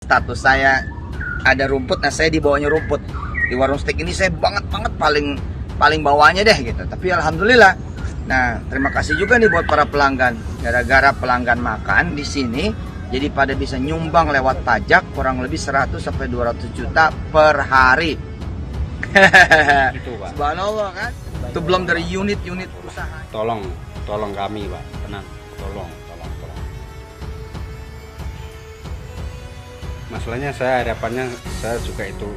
status saya ada rumput, nah saya di bawahnya rumput. Di warung steak ini saya banget paling bawahnya deh gitu. Tapi alhamdulillah. Nah, terima kasih juga nih buat para pelanggan. Gara-gara pelanggan makan di sini, jadi pada bisa nyumbang lewat pajak kurang lebih 100 sampai 200 juta per hari. Gitu, Pak. Subhanallah kan. Itu belum dari unit-unit usaha. Tolong kami, Pak. Tenang, tolong. Masalahnya harapannya saya juga itu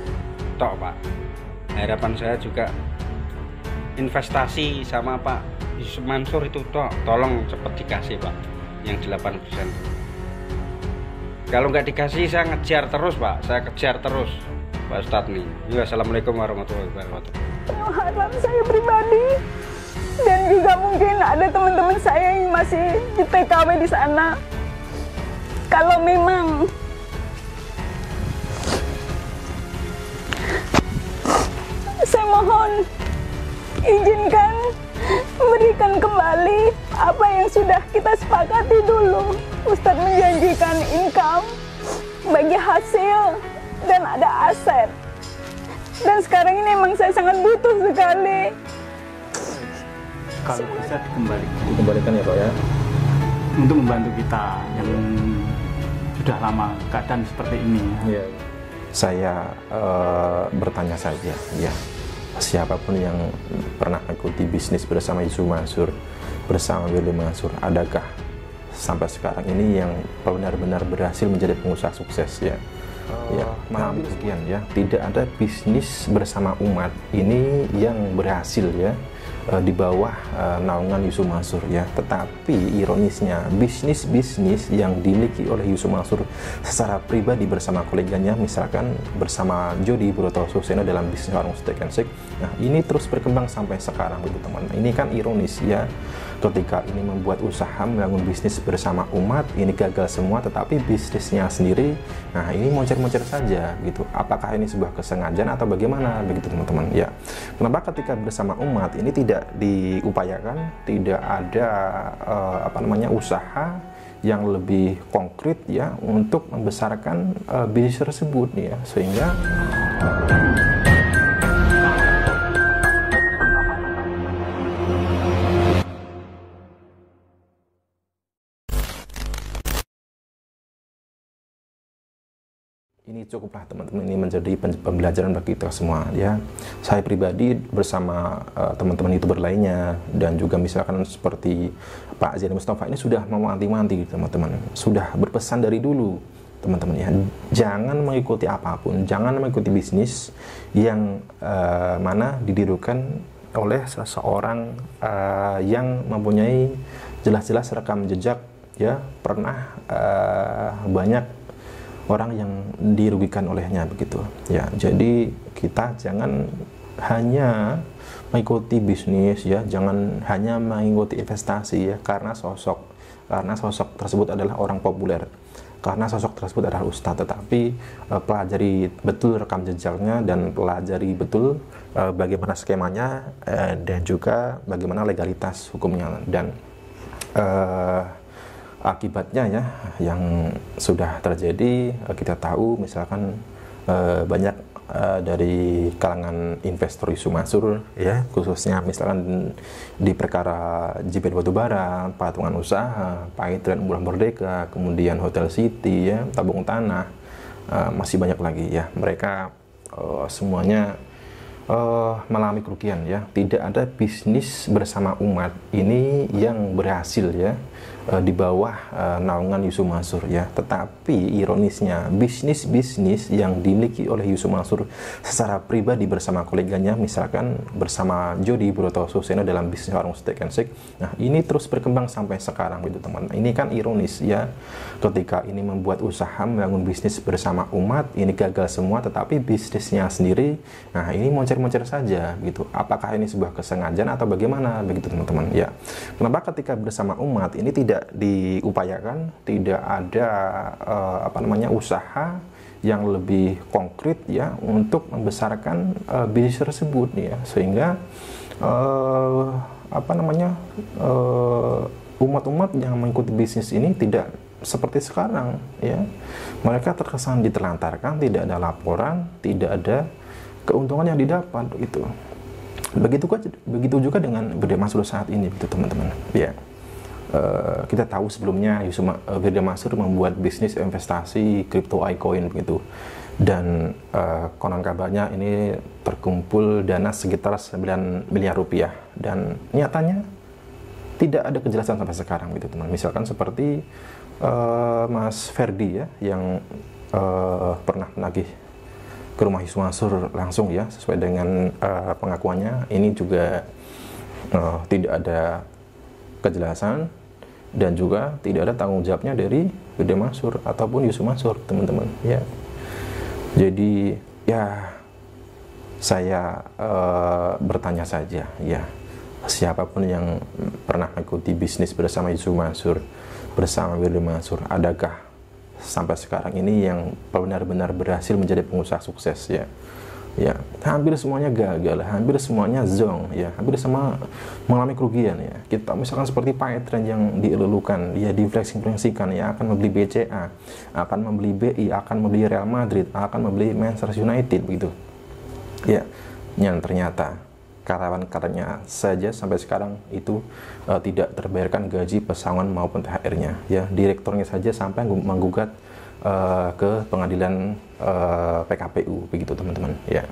tok, Pak. Harapan saya juga investasi sama Pak Yusuf Mansur itu tok. Tolong cepet dikasih, Pak. Yang 8%. Kalau nggak dikasih saya ngejar terus, Pak. Saya kejar terus, Pak Ustadz nih. Ya, assalamualaikum warahmatullahi wabarakatuh. Harap saya pribadi dan juga mungkin ada teman-teman saya yang masih di TKW di sana. Kalau memang saya mohon izinkan berikan kembali apa yang sudah kita sepakati dulu. Ustadz menjanjikan income bagi hasil dan ada aset. Dan sekarang ini emang saya sangat butuh sekali. Kalau bisa dikembalikan ya Pak ya, untuk membantu kita yang sudah lama keadaan seperti ini. Ya. Saya bertanya saja, ya, siapapun yang pernah mengikuti bisnis bersama Yusuf Mansur, bersama Willy Mansur, adakah sampai sekarang ini yang benar-benar berhasil menjadi pengusaha sukses ya? Ya, mengambil sekian ya, tidak ada bisnis bersama umat ini yang berhasil ya di bawah naungan Yusuf Mansur ya. Tetapi ironisnya bisnis-bisnis yang dimiliki oleh Yusuf Mansur secara pribadi bersama koleganya, misalkan bersama Jody Broto Suseno dalam bisnis warung steak and shake, nah ini terus berkembang sampai sekarang teman-teman. Ini kan ironis ya, ketika ini membuat usaha membangun bisnis bersama umat ini gagal semua, tetapi bisnisnya sendiri nah ini moncer-moncer saja gitu. Apakah ini sebuah kesengajaan atau bagaimana begitu teman-teman ya? Kenapa ketika bersama umat ini tidak diupayakan, tidak ada usaha yang lebih konkret ya untuk membesarkan bisnis tersebut ya, sehingga ini cukuplah teman-teman, ini menjadi pembelajaran bagi kita semua ya. Saya pribadi bersama teman-teman YouTuber lainnya dan juga misalkan seperti Pak Zaini Mustafa ini sudah mewanti-wanti teman-teman, sudah berpesan dari dulu teman-teman ya, jangan mengikuti apapun, jangan mengikuti bisnis yang mana didirikan oleh seseorang yang mempunyai jelas-jelas rekam jejak ya, pernah banyak orang yang dirugikan olehnya begitu ya. Jadi kita jangan hanya mengikuti bisnis ya, jangan hanya mengikuti investasi ya karena sosok tersebut adalah orang populer, karena sosok tersebut adalah ustadz, tetapi pelajari betul rekam jejaknya dan pelajari betul bagaimana skemanya dan juga bagaimana legalitas hukumnya. Dan akibatnya ya yang sudah terjadi kita tahu, misalkan banyak dari kalangan investor Yusuf Mansur ya, khususnya misalkan di perkara JPT Batubara, patungan usaha, Paitren Murah Merdeka, kemudian Hotel City ya, tabung tanah, masih banyak lagi ya, mereka semuanya mengalami kerugian ya. Tidak ada bisnis bersama umat ini yang berhasil ya di bawah naungan Yusuf Mansur ya. Tetapi ironisnya bisnis-bisnis yang dimiliki oleh Yusuf Mansur secara pribadi bersama koleganya, misalkan bersama Jody Broto Suseno dalam bisnis warung steak and shake, nah ini terus berkembang sampai sekarang gitu teman. Ini kan ironis ya, ketika ini membuat usaha membangun bisnis bersama umat ini gagal semua, tetapi bisnisnya sendiri nah ini moncer-moncer saja gitu. Apakah ini sebuah kesengajaan atau bagaimana begitu teman-teman ya? Kenapa ketika bersama umat ini tidak diupayakan, tidak ada usaha yang lebih konkret ya untuk membesarkan bisnis tersebut ya, sehingga umat-umat yang mengikuti bisnis ini tidak seperti sekarang ya. Mereka terkesan ditelantarkan, tidak ada laporan, tidak ada keuntungan yang didapat gitu. Begitu juga dengan Wirda Mansur saat ini gitu teman-teman ya. Kita tahu sebelumnya Wirda Mansur membuat bisnis investasi crypto iCoin begitu, dan konon kabarnya ini terkumpul dana sekitar 9 miliar rupiah, dan nyatanya tidak ada kejelasan sampai sekarang gitu teman. Misalkan seperti Mas Ferdi ya, yang pernah menagih ke rumah Yusuf Mansur langsung ya, sesuai dengan pengakuannya, ini juga tidak ada kejelasan dan juga tidak ada tanggung jawabnya dari Wirda Mansur ataupun Yusuf Mansur teman-teman ya. Jadi ya saya bertanya saja ya, siapapun yang pernah mengikuti bisnis bersama Yusuf Mansur, bersama Wirda Mansur, adakah sampai sekarang ini yang benar-benar berhasil menjadi pengusaha sukses ya? Ya, hampir semuanya gagal, hampir semuanya zonk ya, hampir semua mengalami kerugian ya. Kita misalkan seperti Pak Edren yang dielulukan, dia difleksing-fleksikan ya, akan membeli BCA, akan membeli BI, akan membeli Real Madrid, akan membeli Manchester United begitu. Ya, yang ternyata karyawan-karyanya saja sampai sekarang itu tidak terbayarkan gaji, pesangon maupun THR-nya ya. Direkturnya saja sampai menggugat ke pengadilan PKPU begitu teman-teman ya.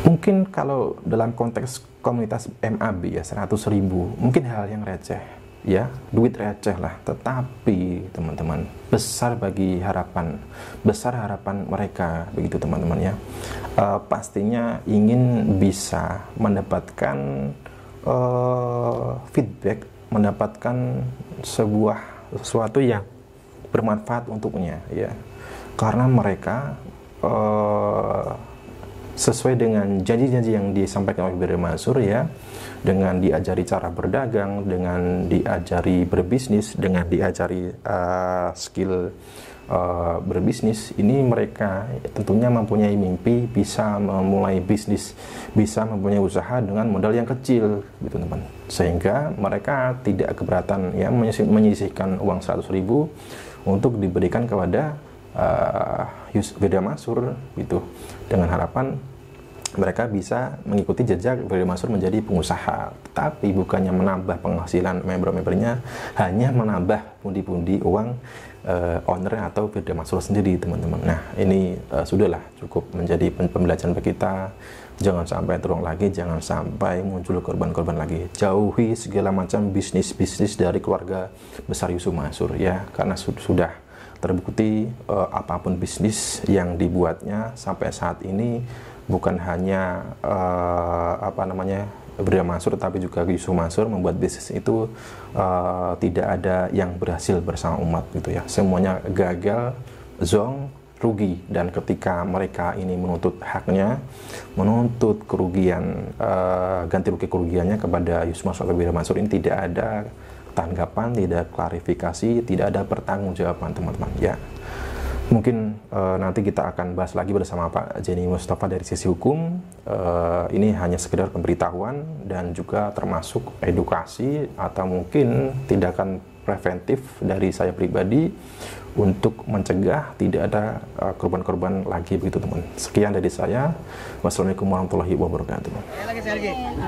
Mungkin kalau dalam konteks komunitas MAB ya 100.000 mungkin hal yang receh ya, duit receh lah, tetapi teman-teman besar harapan mereka begitu teman-teman ya. Pastinya ingin bisa mendapatkan feedback, mendapatkan sesuatu yang bermanfaat untuknya ya, karena mereka sesuai dengan janji-janji yang disampaikan oleh Wirda Mansur ya, dengan diajari cara berdagang, dengan diajari berbisnis, dengan diajari skill berbisnis, ini mereka tentunya mempunyai mimpi bisa memulai bisnis, bisa mempunyai usaha dengan modal yang kecil gitu teman, sehingga mereka tidak keberatan ya menyisihkan uang 100.000 untuk diberikan kepada Wirda Mansur gitu, dengan harapan mereka bisa mengikuti jejak Wirda Mansur menjadi pengusaha, tapi bukannya menambah penghasilan member-membernya, hanya menambah pundi-pundi uang owner atau Wirda Mansur sendiri teman-teman. Nah ini sudahlah cukup menjadi pembelajaran bagi kita, jangan sampai terulang lagi, jangan sampai muncul korban-korban lagi. Jauhi segala macam bisnis-bisnis dari keluarga besar Yusuf Mansur ya, karena sudah terbukti apapun bisnis yang dibuatnya sampai saat ini bukan hanya Wirda Mansur, tapi juga Yusuf Mansur membuat bisnis itu tidak ada yang berhasil bersama umat gitu ya. Semuanya gagal, zonk, rugi, dan ketika mereka ini menuntut haknya, menuntut kerugian, ganti rugi kerugiannya kepada Yusuf Mansur atau Wirda Mansur, ini tidak ada tanggapan, tidak klarifikasi, tidak ada pertanggungjawaban teman-teman ya. Mungkin nanti kita akan bahas lagi bersama Pak Jenny Mustafa dari sisi hukum. Ini hanya sekedar pemberitahuan dan juga termasuk edukasi atau mungkin tindakan preventif dari saya pribadi untuk mencegah tidak ada korban-korban lagi begitu teman. Sekian dari saya. Wassalamualaikum warahmatullahi wabarakatuh.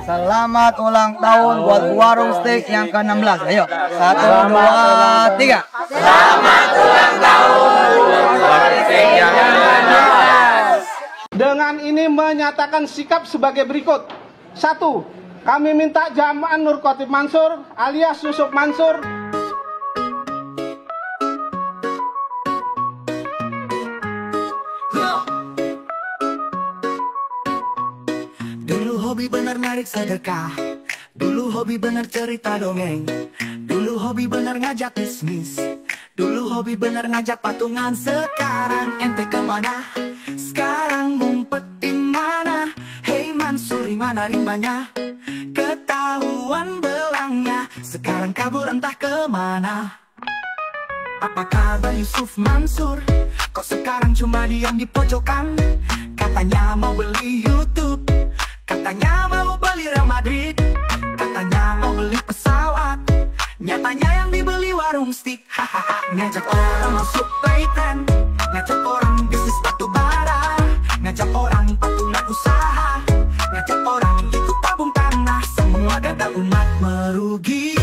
Selamat ulang tahun buat Warung Steak yang ke-16. Ayo, 1, 2, 3. Selamat ulang tahun Warung Steak yang ke-16. Dengan ini menyatakan sikap sebagai berikut. 1. Kami minta Jamaan Nur Khotib Mansur alias Yusuf Mansur hobi bener narik sedekah, dulu hobi bener cerita dongeng, dulu hobi bener ngajak bisnis, dulu hobi bener ngajak patungan. Sekarang ente kemana? Sekarang ngumpet di mana? Hei Mansur, mana rimbanya? Ketahuan belangnya, sekarang kabur entah kemana. Apa kabar Yusuf Mansur? Kok sekarang cuma diam di pojokan? Katanya mau beli YouTube, katanya mau beli Real Madrid, katanya mau beli pesawat. Nyata Nyatanya yang dibeli warung stik, hahaha. Ngajak orang masuk playpen, ngajak orang bisnis batu bara, ngajak orang patungan usaha, ngajak orang ikut tabung tanah. Semua gagal, umat merugi.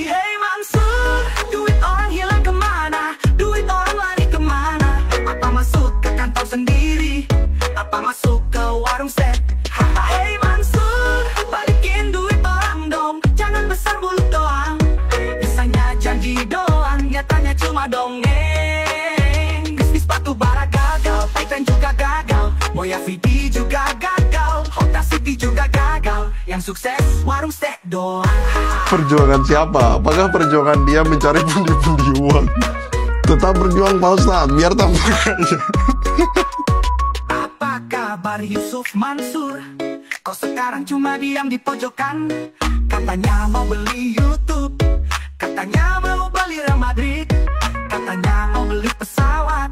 Hey Mansur, duit orang hilang kemana? Duit orang lari kemana? Apa masuk ke kantor sendiri? Apa masuk ke warung set? Hey Mansur, balikin duit orang dong. Jangan besar mulut doang, bisanya janji doang, nyatanya cuma dongeng. Bisnis batu bara gagal, Titan juga gagal, Moya VD juga gagal, Honda City juga gagal. Yang sukses warung steak doang. Perjuangan siapa? Apakah perjuangan dia mencari pundi-pundi uang? Tetap berjuang Pak Ustadz, biar tampak aja. Apa kabar Yusuf Mansur? Kau sekarang cuma diam di pojokan. Katanya mau beli YouTube, katanya mau beli Real Madrid, katanya mau beli pesawat.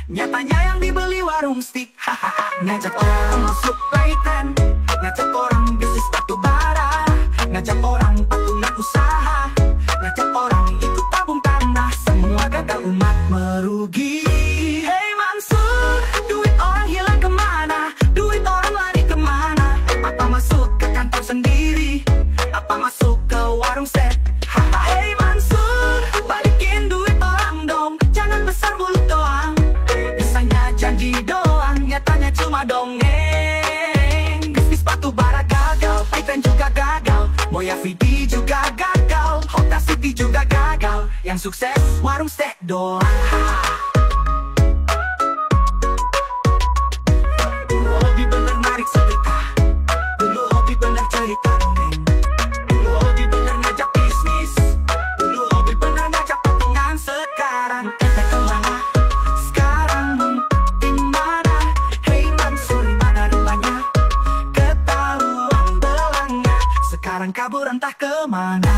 Nyatanya yang dibeli warung stik, hahaha. Ngajak orang masuk playpen, ngajak orang bisnis batu bara, ngajak orang patungan usaha, ngajak orang ikut tabung tanah. Semua gagal, umat merugi. Hey Mansur, duit orang hilang kemana? Duit orang lari kemana? Apa masuk ke kantor sendiri? Apa masuk ke warung set? Hey Mansur, balikin duit orang dong. Jangan besar mulut doang, bisanya janji doang, nyatanya cuma dongeng. Bisnis batu bara gagal, Titan juga gagal, Moya VD juga gagal, Honda City juga gagal. Yang sukses warung steak doang. Dulu hobi bener narik sedekah, dulu hobi bener cerita dongeng, dulu hobi bener ngajak bisnis, dulu hobi bener ngajak patungan. Sekarang ente kemana? Sekarang di mana? Hey Mansur, mana rumahnya? Ketahuan belangnya, sekarang kabur entah kemana.